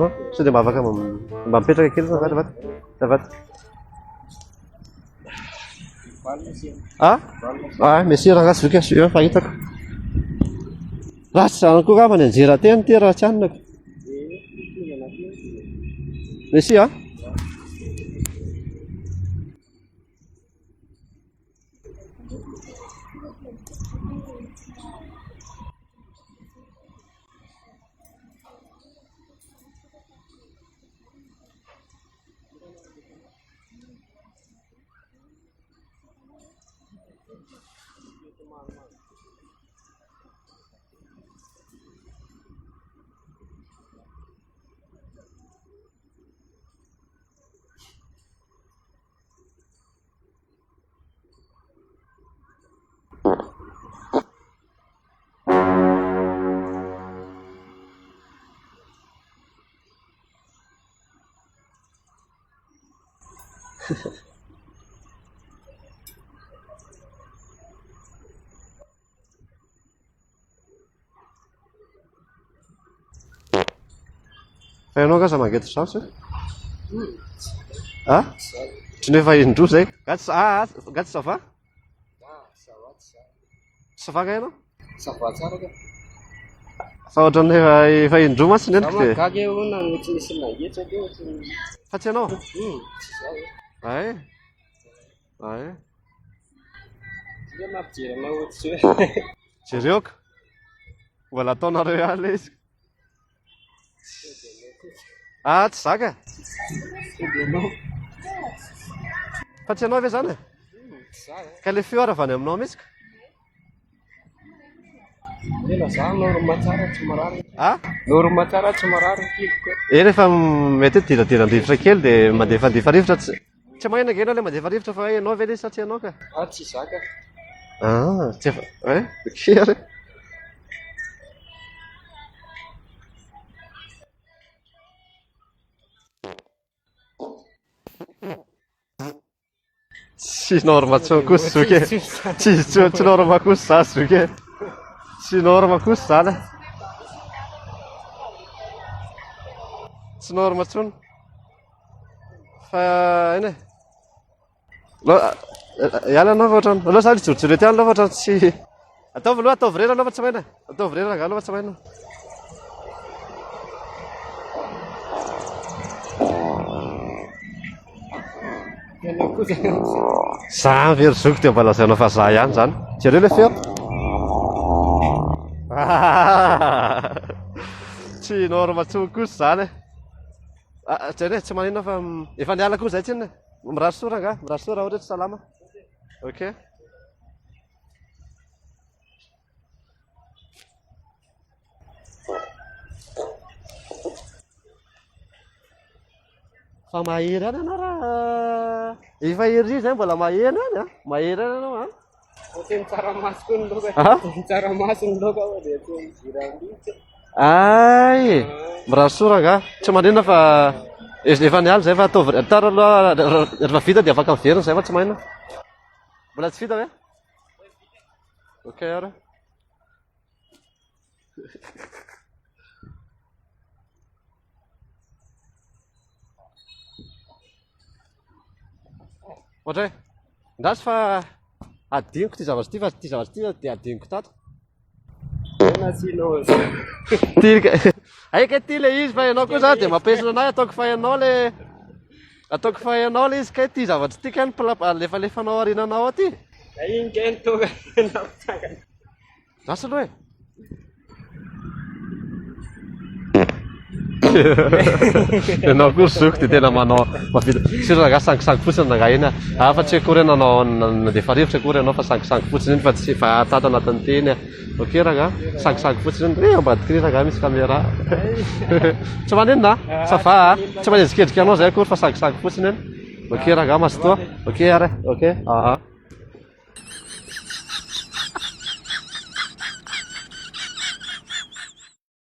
anao sao dia mba afaka mba mipetraka kely zavata mesira gasy voka io fahitako ratsy zany koa angambany anjera teny ty raha tsy anonako mesy fa ianao gaza mangety saosy tsy nefa indroa zay gatsy sava sava ka ianao fa ohatran'ny efa indroa matsiny fa tsy ianao jereoka mbola ataonareo ala izy tsy zaka fa tsy ianao ve zany ka le feo ara avany aminao mihitsy eny efa mety hoe dirandiran-drivotra kely dia mandefandefarivotra tsy magnina ke ianao le mandefarivotra fa ianao ve le sa tsy ianao ka tsy zaka tsy efa kery tsy norma tsony kosa zoky tsy norma kosa za zoky tsy norma kosa zany tsy norma tsony fa eny iala anao fa ohatrany aloha zany jorojoro ty any aloha fa ohatrany tsy ataovy aloha ataovy rera aloha fa tsy maina ataovy rera nga aloha fa tsy maina za very zoko dia mba lazainao fa za ihany zany jereo le feo tsy norma tsony kosa zany zany tsy manina fa efa niala koa zay tsinona mirary sora nga mirary sora ohatra tsy salama ok fa mahery any anao raha efa hery zay mbola mahery any mahery any anao tsaramaso koa ny loka tsaramaso ny loka dia ay mirary sora nga tsy manina fa efa nialy zay fa ataovy tara aloha rehefa vita dia afaka miverina zay fa tsy maina mbola tsy vita ve ok ara ohatra hoe ndrasy fa adiniko ty zavatra ty fa ty zavatra ty dia adiniko tato aika ty le izy fa ianao koa zany dia mampesina anahy ataoko fa ianao le izy ka ty zavatra ty ka lefalefanao arinanao aty zasy aloha ianao koa zoko dia tena manao mavita sira raga sangisangy fotsiny nanga iny fa tsy akory nanao nandefa rivotra akory ianao fa sangisangy fotsiny iny fa tsy fa tato anatin'ny teny ok raga sangisangy fotsiny iny ambadikiny raga misy caméra tsy maninona sava tsy manenjikedrika anao zay akory fa sangisangy fotsiny iny ok raga masotoa ok are ok